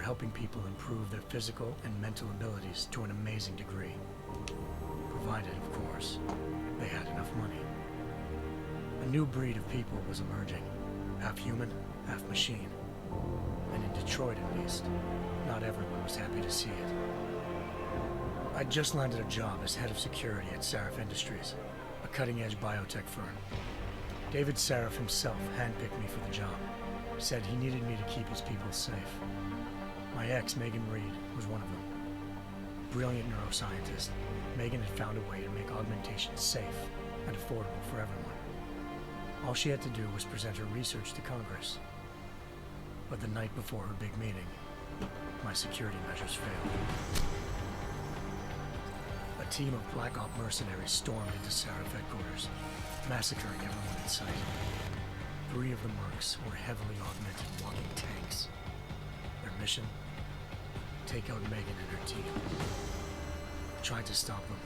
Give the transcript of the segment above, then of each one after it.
helping people improve their physical and mental abilities to an amazing degree. Provided, of course, they had enough money. A new breed of people was emerging, half human, half machine. And in Detroit, at least, not everyone was happy to see it. I'd just landed a job as head of security at Sarif Industries, a cutting-edge biotech firm. David Sarif himself handpicked me for the job, said he needed me to keep his people safe. My ex, Megan Reed, was one of them. Brilliant neuroscientist, Megan had found a way to make augmentation safe and affordable for everyone. All she had to do was present her research to Congress. But the night before her big meeting, my security measures failed. A team of Black Op mercenaries stormed into Sarif headquarters, massacring everyone in sight. 3 of the mercs were heavily augmented walking tanks. Their mission? Take out Megan and her team. I tried to stop them,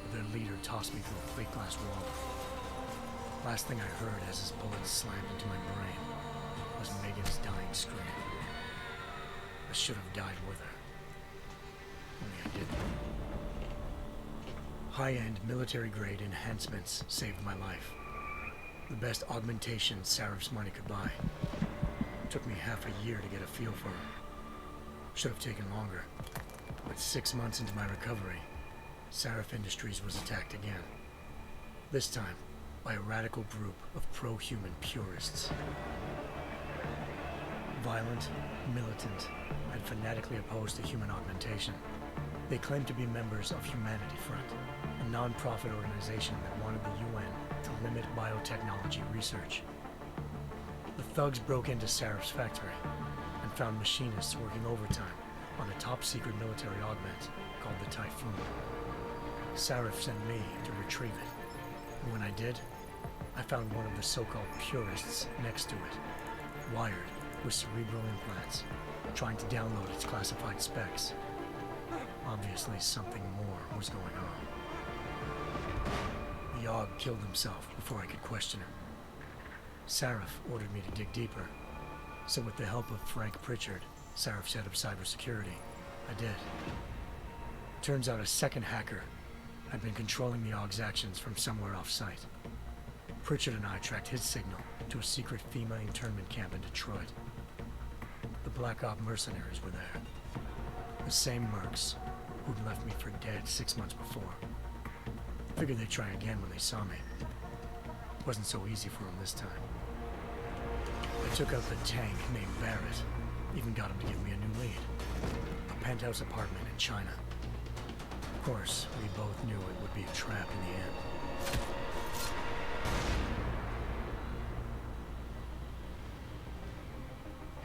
but their leader tossed me through a plate glass wall. Last thing I heard as his bullets slammed into my brain was Megan's dying scream. I should have died with her. Only I didn't. High-end military-grade enhancements saved my life. The best augmentation Sarif's money could buy. It took me half a year to get a feel for her. Should have taken longer. But 6 months into my recovery, Sarif Industries was attacked again. This time, by a radical group of pro-human purists. Violent, militant, and fanatically opposed to human augmentation. They claimed to be members of Humanity Front, a non-profit organization that wanted the UN to limit biotechnology research. The thugs broke into Sarif's factory and found machinists working overtime on a top-secret military augment called the Typhoon. Sarif sent me to retrieve it, and when I did, I found one of the so-called purists next to it, wired with cerebral implants, trying to download its classified specs. Obviously, something more was going on. The Aug killed himself before I could question him. Sarif ordered me to dig deeper, so with the help of Frank Pritchard, Sarif's head of cybersecurity, I did. Turns out a second hacker had been controlling the Aug's actions from somewhere off-site. Pritchard and I tracked his signal to a secret FEMA internment camp in Detroit. The Black Op mercenaries were there. The same mercs who'd left me for dead 6 months before. Figured they'd try again when they saw me. Wasn't so easy for them this time. I took out the tank named Barrett, even got him to give me a new lead. A penthouse apartment in China. Of course, we both knew it would be a trap in the end.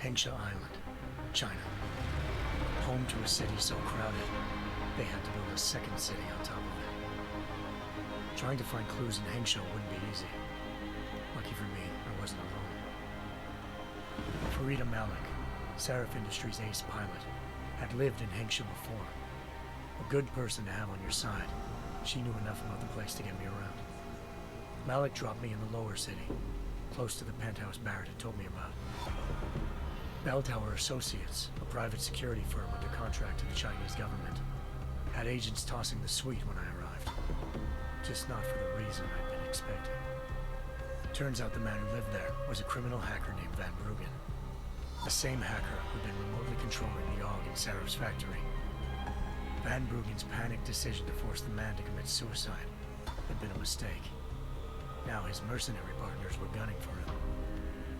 Hengsha Island, China. Home to a city so crowded, they had to build a second city on top of it. Trying to find clues in Hengsha wouldn't be easy. Lucky for me, I wasn't alone. Farida Malik, Sarif Industries' ace pilot, had lived in Hengsha before. A good person to have on your side. She knew enough about the place to get me around. Malik dropped me in the lower city, close to the penthouse Barrett had told me about. Bell Tower Associates, a private security firm under contract to the Chinese government, had agents tossing the suite when I arrived. Just not for the reason I'd been expecting. Turns out the man who lived there was a criminal hacker named Van Bruggen. The same hacker who'd been remotely controlling the Aug in Sarif's factory. Van Bruggen's panicked decision to force the man to commit suicide had been a mistake. Now his mercenary partners were gunning for him,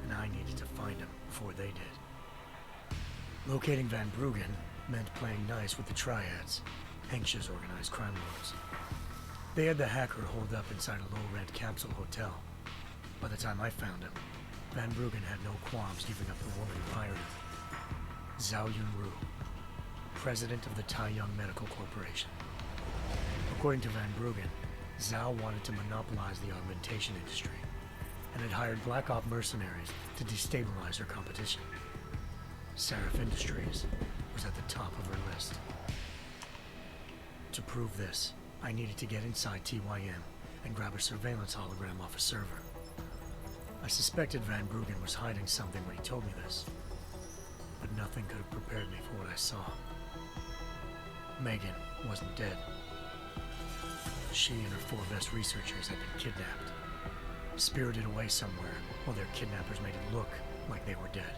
and I needed to find him before they did. Locating Van Bruggen meant playing nice with the Triads, Hengsha's organized crime lords. They had the hacker holed up inside a low-rent capsule hotel. By the time I found him, Van Bruggen had no qualms giving up the woman who hired him. Zhao Yunru, president of the Taiyang Medical Corporation. According to Van Bruggen, Zhao wanted to monopolize the augmentation industry and had hired Black Op mercenaries to destabilize her competition. Sarif Industries was at the top of her list. To prove this, I needed to get inside TYM and grab a surveillance hologram off a server. I suspected Van Bruggen was hiding something when he told me this, but no, nothing could have prepared me for what I saw. Megan wasn't dead. She and her 4 best researchers had been kidnapped, spirited away somewhere while their kidnappers made it look like they were dead.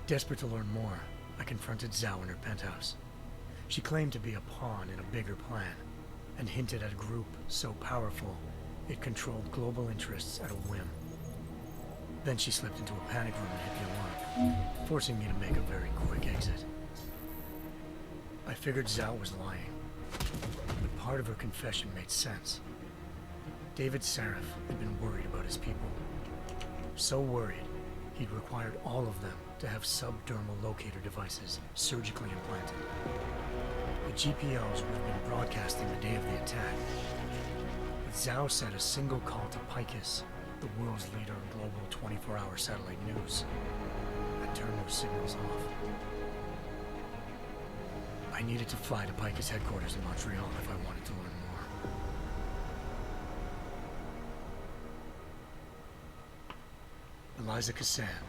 Desperate to learn more, I confronted Zhao in her penthouse. She claimed to be a pawn in a bigger plan, and hinted at a group so powerful it controlled global interests at a whim. Then she slipped into a panic room and hit the alarm, forcing me to make a very quick exit. I figured Zhao was lying, but part of her confession made sense. David Sarif had been worried about his people. So worried, he'd required all of them to have subdermal locator devices surgically implanted. The GPLs would have been broadcasting the day of the attack. But Zhao said a single call to Picus, the world's leader in global 24-hour satellite news, had turned those signals off. I needed to fly to Picus headquarters in Montreal if I wanted to learn more. Eliza Cassan,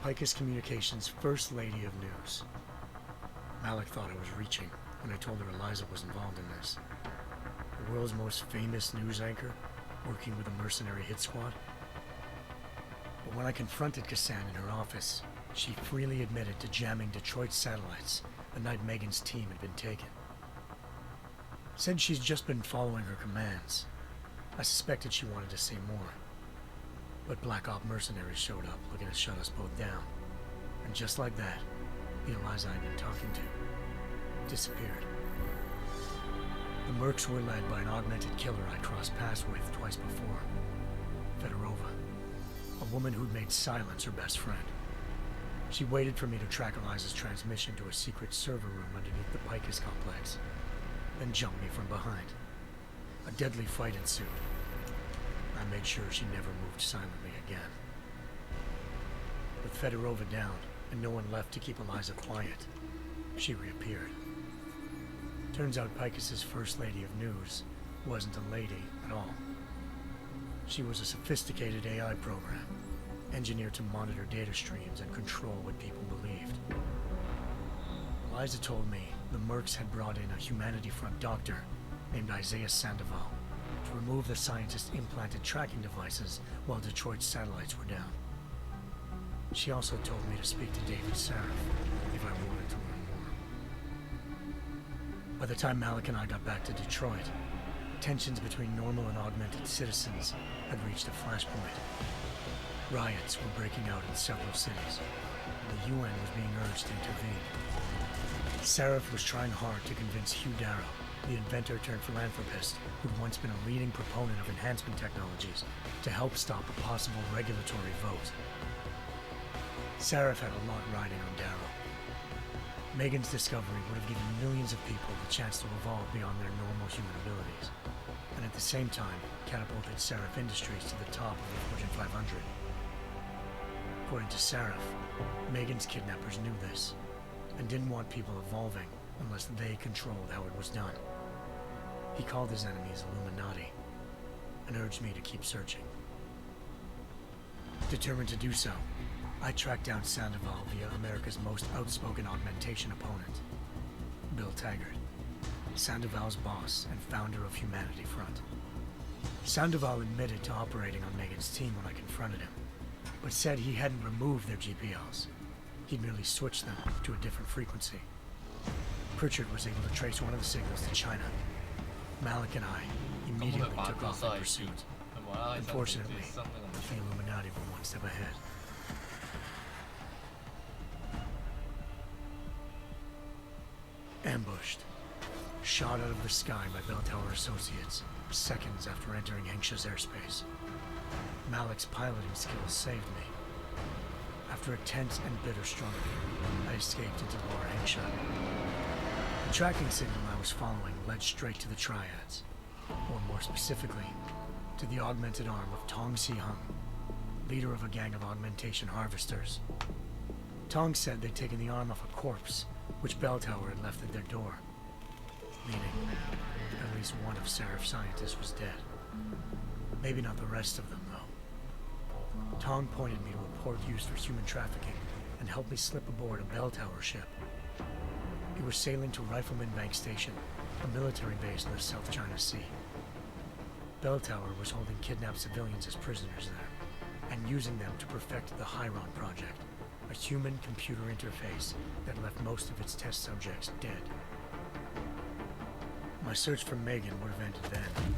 Picus Communications' First Lady of News. Malik thought I was reaching when I told her Eliza was involved in this. The world's most famous news anchor, working with a mercenary hit squad. But when I confronted Cassan in her office, she freely admitted to jamming Detroit's satellites the night Megan's team had been taken. Said she's just been following her commands. I suspected she wanted to say more. But Black Op mercenaries showed up looking to shut us both down. And just like that, the Eliza I'd been talking to disappeared. The Mercs were led by an augmented killer I'd crossed paths with twice before, Fedorova, a woman who'd made silence her best friend. She waited for me to track Eliza's transmission to a secret server room underneath the Picus complex, then jumped me from behind. A deadly fight ensued. I made sure she never moved silently again. With Fedorova down and no one left to keep Eliza quiet, she reappeared. Turns out Picus's First Lady of News wasn't a lady at all. She was a sophisticated AI program, engineered to monitor data streams and control what people believed. Eliza told me the Mercs had brought in a Humanity Front doctor named Isaiah Sandoval to remove the scientist's implanted tracking devices while Detroit's satellites were down. She also told me to speak to David Sarif if I wanted to learn more. By the time Malik and I got back to Detroit, tensions between normal and augmented citizens had reached a flashpoint. Riots were breaking out in several cities, and the UN was being urged to intervene. Sarif was trying hard to convince Hugh Darrow, the inventor turned philanthropist who'd once been a leading proponent of enhancement technologies, to help stop a possible regulatory vote. Sarif had a lot riding on Darrow. Megan's discovery would have given millions of people the chance to evolve beyond their normal human abilities, and at the same time catapulted Sarif Industries to the top of the Fortune 500. According to Sarif, Megan's kidnappers knew this, and didn't want people evolving unless they controlled how it was done. He called his enemies Illuminati, and urged me to keep searching. Determined to do so, I tracked down Sandoval via America's most outspoken augmentation opponent, Bill Taggart, Sandoval's boss and founder of Humanity Front. Sandoval admitted to operating on Megan's team when I confronted him, but said he hadn't removed their GPLs. He'd merely switched them to a different frequency. Pritchard was able to trace one of the signals to China. Malik and I immediately took off in pursuit. Unfortunately, the Illuminati were one step ahead. Ambushed. Shot out of the sky by Bell Tower Associates, seconds after entering Hengsha's airspace. Malik's piloting skills saved me. After a tense and bitter struggle, I escaped into Lower Hengsha. The tracking signal I was following led straight to the Triads, or more specifically, to the augmented arm of Tong Si-hung, leader of a gang of augmentation harvesters. Tong said they'd taken the arm off a corpse, which Bell Tower had left at their door, meaning at least one of Sarif's scientists was dead. Maybe not the rest of them, though. Tong pointed me to a port used for human trafficking and helped me slip aboard a bell tower ship. It was sailing to Rifleman Bank Station, a military base in the South China Sea. Bell Tower was holding kidnapped civilians as prisoners there, and using them to perfect the Chiron Project, a human-computer interface that left most of its test subjects dead. My search for Megan would have ended then,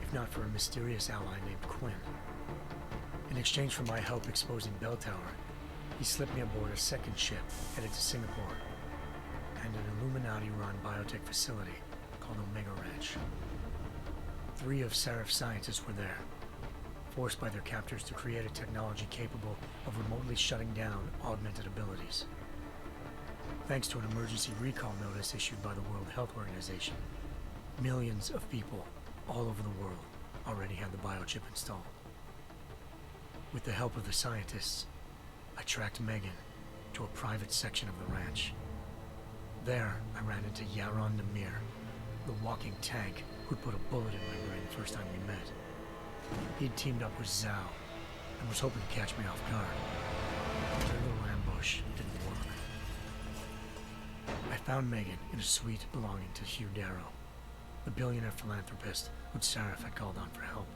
if not for a mysterious ally named Quinn. In exchange for my help exposing Bell Tower, he slipped me aboard a second ship headed to Singapore, and an Illuminati-run biotech facility called Omega Ranch. 3 of Serif's scientists were there, forced by their captors to create a technology capable of remotely shutting down augmented abilities. Thanks to an emergency recall notice issued by the World Health Organization, millions of people all over the world already had the biochip installed. With the help of the scientists, I tracked Megan to a private section of the ranch. There, I ran into Yaron Namir, the walking tank who'd put a bullet in my brain the first time we met. He'd teamed up with Zhao and was hoping to catch me off guard. Their little ambush didn't work. I found Megan in a suite belonging to Hugh Darrow, the billionaire philanthropist who'd Sarif had called on for help.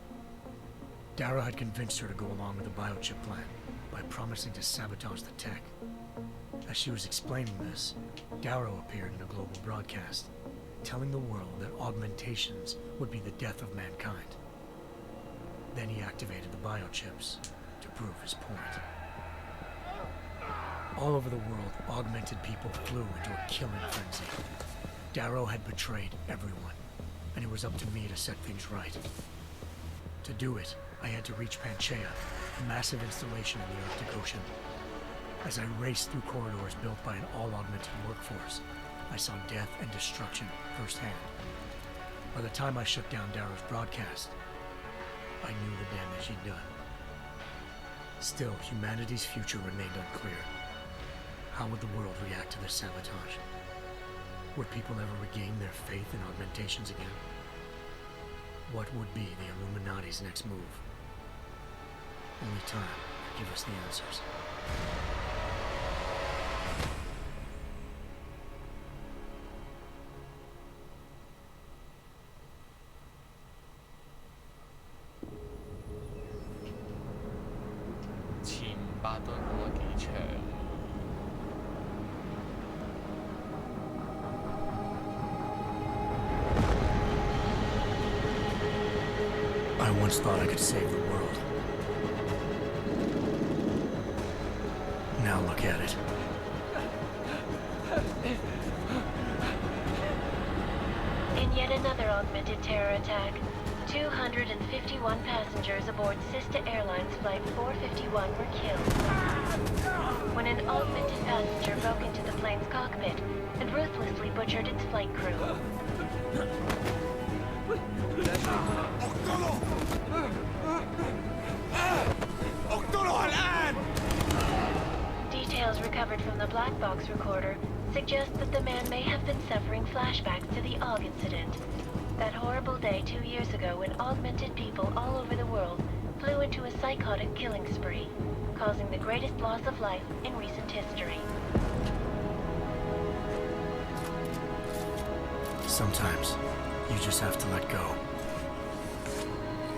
Darrow had convinced her to go along with the biochip plan by promising to sabotage the tech. As she was explaining this, Darrow appeared in a global broadcast, telling the world that augmentations would be the death of mankind. Then he activated the biochips to prove his point. All over the world, augmented people flew into a killing frenzy. Darrow had betrayed everyone, and it was up to me to set things right. To do it, I had to reach Panchaea, a massive installation in the Arctic Ocean. As I raced through corridors built by an all-augmented workforce, I saw death and destruction firsthand. By the time I shut down Darrow's broadcast, I knew the damage he'd done. Still, humanity's future remained unclear. How would the world react to this sabotage? Would people ever regain their faith in augmentations again? What would be the Illuminati's next move? Only time could give us the answers. I once thought I could save the world. Now look at it. In yet another augmented terror attack, 251 passengers aboard Sister Airlines Flight 451 were killed when an augmented passenger broke into the plane's cockpit and ruthlessly butchered its flight crew. Details recovered from the black box recorder suggest that the man may have been suffering flashbacks to the AUG incident. That horrible day 2 years ago when augmented people all over the world flew into a psychotic killing spree, causing the greatest loss of life in recent history. Sometimes, you just have to let go.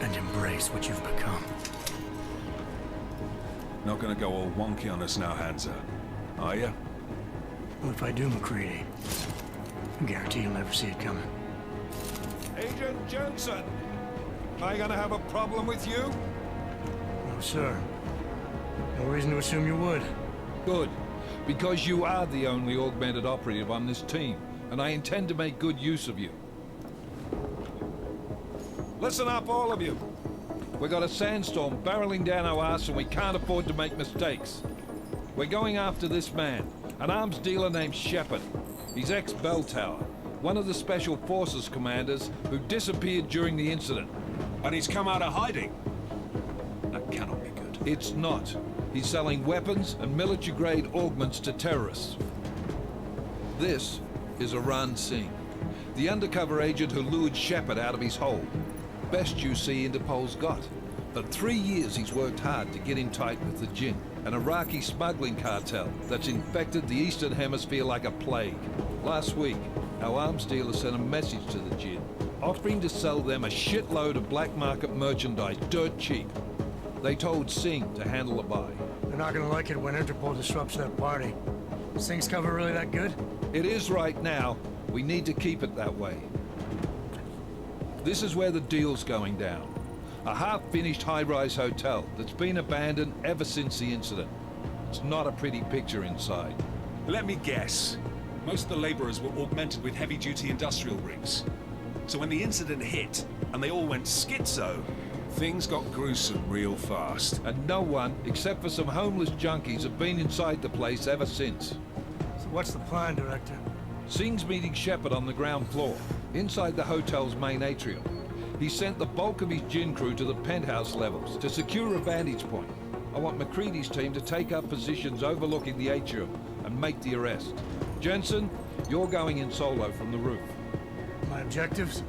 And embrace what you've become. Not gonna go all wonky on us now, Hansa, are ya? Well, if I do, McCready, I guarantee you'll never see it coming. Agent Jensen, am I gonna have a problem with you? No, sir. No reason to assume you would. Good, because you are the only augmented operative on this team, and I intend to make good use of you. Listen up, all of you. We got a sandstorm barreling down our arse and we can't afford to make mistakes. We're going after this man, an arms dealer named Shepard. He's ex-Bell Tower, one of the Special Forces commanders who disappeared during the incident. And he's come out of hiding? That cannot be good. It's not. He's selling weapons and military-grade augments to terrorists. This is Iran Singh, the undercover agent who lured Shepard out of his hole. Best you see Interpol's got. For 3 years he's worked hard to get him tight with the Jinn. an Iraqi smuggling cartel that's infected the Eastern Hemisphere like a plague. Last week, our arms dealer sent a message to the Jinn, offering to sell them a shitload of black market merchandise dirt cheap. They told Singh to handle the buy. They're not gonna like it when Interpol disrupts their party. Singh's cover really that good? It is right now. We need to keep it that way. This is where the deal's going down. A half-finished high-rise hotel that's been abandoned ever since the incident. It's not a pretty picture inside. Let me guess. Most of the laborers were augmented with heavy-duty industrial rigs. So when the incident hit, and they all went schizo, things got gruesome real fast. And no one, except for some homeless junkies, have been inside the place ever since. So what's the plan, Director? Singh's meeting Shepard on the ground floor, inside the hotel's main atrium. He sent the bulk of his Jinn crew to the penthouse levels to secure a vantage point. I want McCready's team to take up positions overlooking the atrium and make the arrest. Jensen, you're going in solo from the roof. My objectives?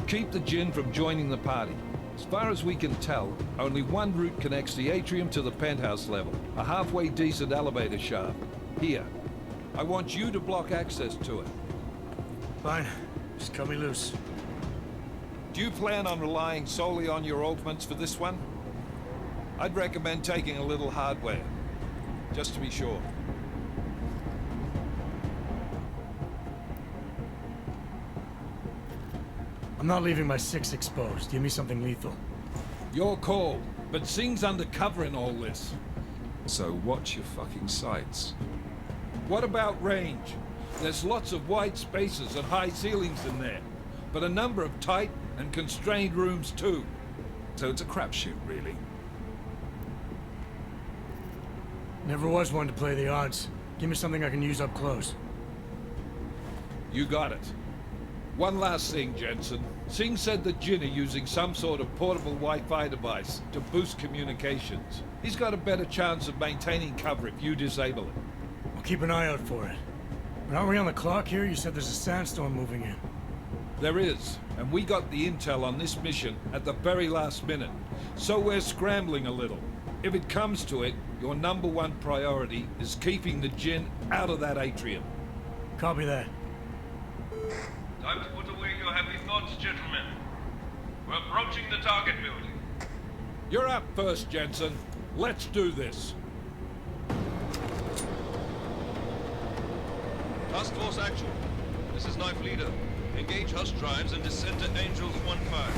Keep the Jinn from joining the party. As far as we can tell, only one route connects the atrium to the penthouse level, a halfway decent elevator shaft. Here. I want you to block access to it. Fine. Just cut me loose. Do you plan on relying solely on your augments for this one? I'd recommend taking a little hardware, just to be sure. I'm not leaving my 6 exposed. Give me something lethal. Your call, but Singh's undercover in all this. So watch your fucking sights. What about range? There's lots of wide spaces and high ceilings in there, but a number of tight and constrained rooms too. So it's a crapshoot, really. Never was one to play the odds. Give me something I can use up close. You got it. One last thing, Jensen. Singh said the Jinn are using some sort of portable Wi-Fi device to boost communications. He's got a better chance of maintaining cover if you disable it. I'll keep an eye out for it. But aren't we on the clock here? You said there's a sandstorm moving in. There is, and we got the intel on this mission at the very last minute. So we're scrambling a little. If it comes to it, your #1 priority is keeping the Jinn out of that atrium. Copy that. Time to put away your heavy thoughts, gentlemen. We're approaching the target building. You're up first, Jensen. Let's do this. Task Force action. This is Knife Leader. Engage Hush drives and descend to Angels 1-5.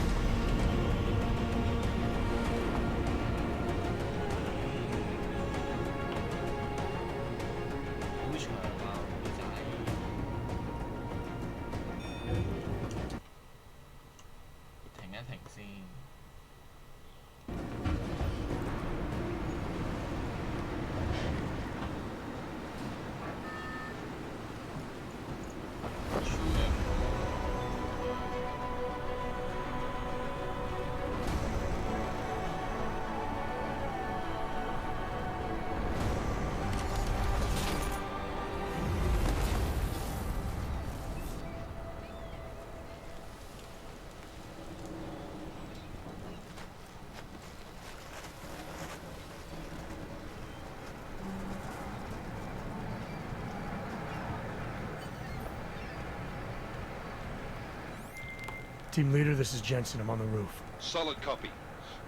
Team leader, this is Jensen. I'm on the roof. Solid copy.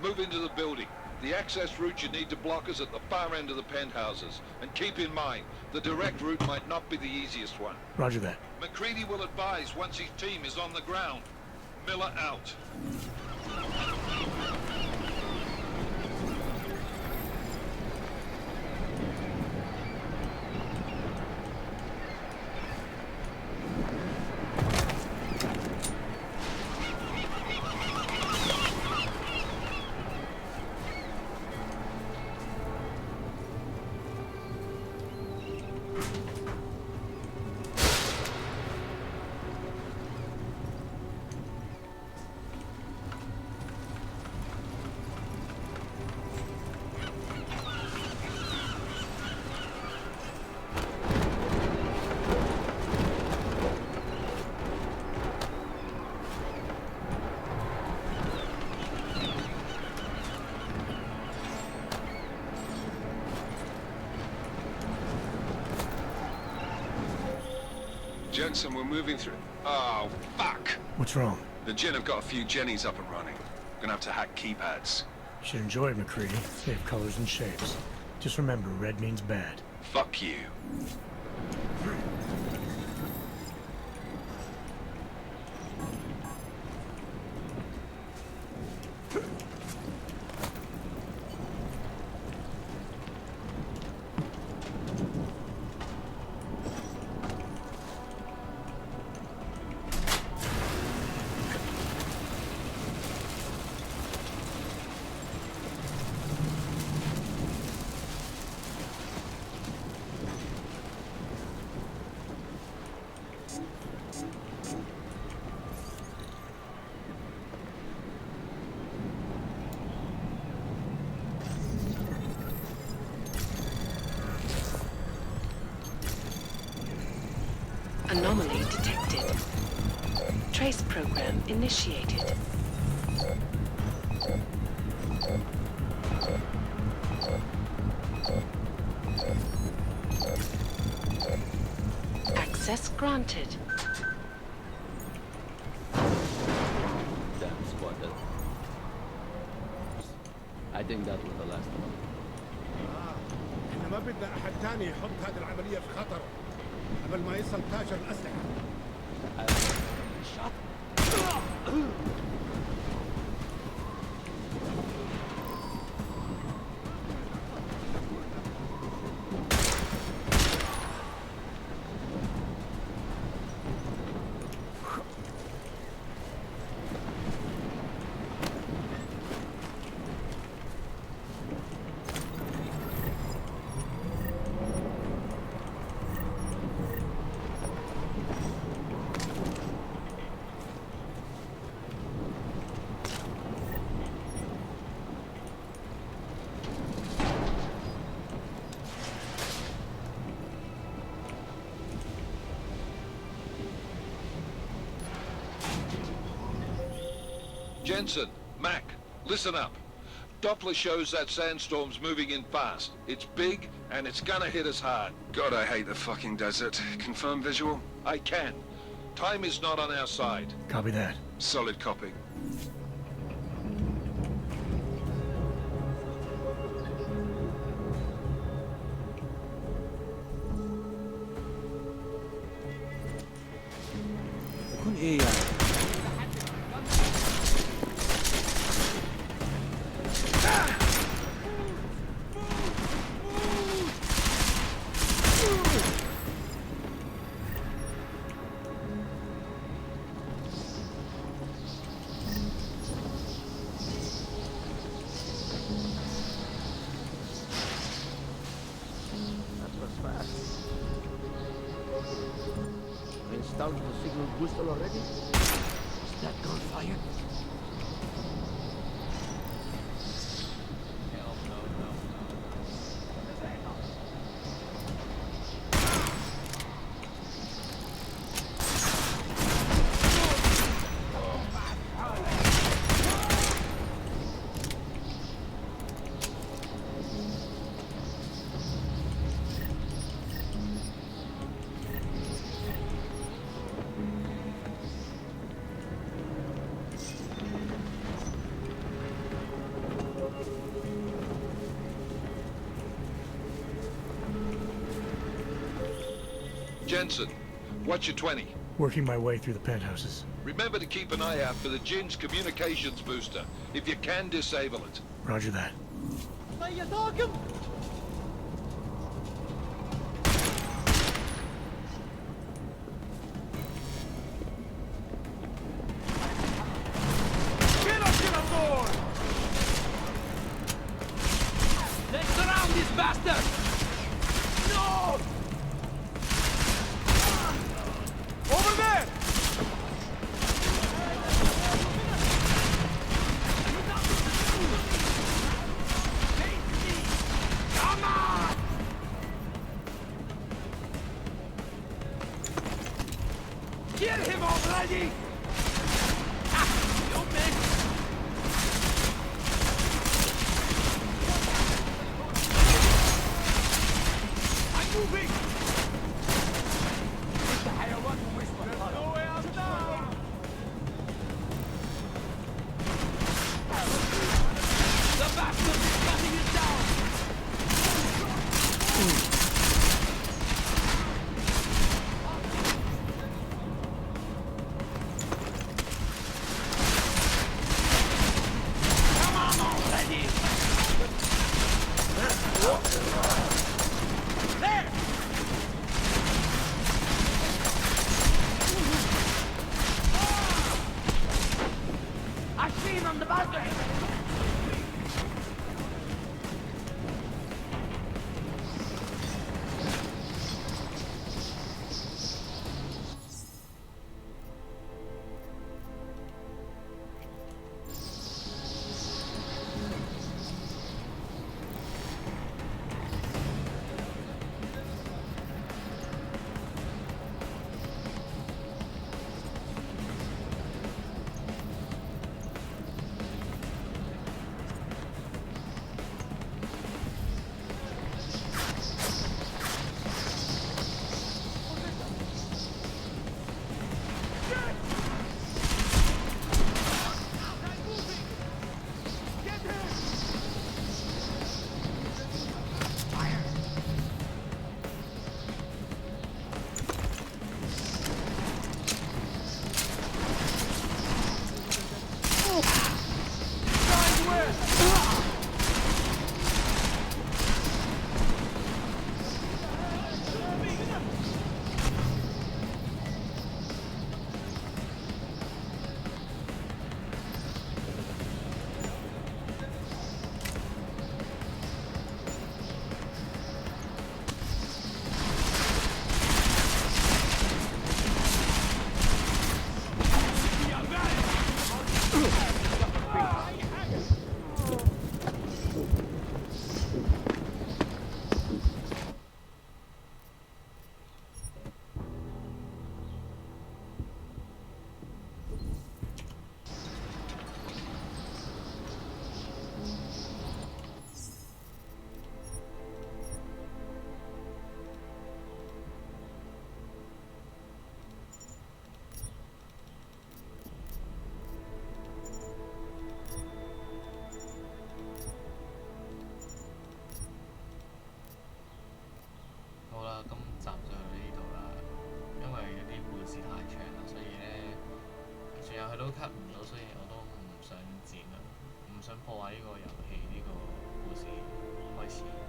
Move into the building. The access route you need to block is at the far end of the penthouses. And keep in mind, the direct route might not be the easiest one. Roger that. McCready will advise once his team is on the ground. Miller out. Jensen, we're moving through... Oh, fuck! What's wrong? The Jinn have got a few Jennies up and running. Gonna have to hack keypads. You should enjoy it, McCready. They have colors and shapes. Just remember, red means bad. Fuck you. Anomaly detected. Trace program initiated. Access granted. Damn squatter. I think that was the last one. احنا ما بدنا احد تاني يحط هذه العملية في خطر قبل ما يصل تاجر الأسلحة. Shut. Jensen, Mac, listen up. Doppler shows that sandstorm's moving in fast. It's big, and it's gonna hit us hard. God, I hate the fucking desert. Confirm visual? I can. Time is not on our side. Copy that. Solid copy. يكون ايه يعني؟ Installed the signal booster already? Is that gunfire? Jensen, what's your 20? Working my way through the penthouses. Remember to keep an eye out for the Jinn's communications booster. If you can, disable it. Roger that. Let's surround this bastard! No! Over there! Come on! Get him already! You missed! I'm moving! 都 cut 唔到，所以我都唔想剪啦，唔想破壞呢個遊戲呢個故事開始。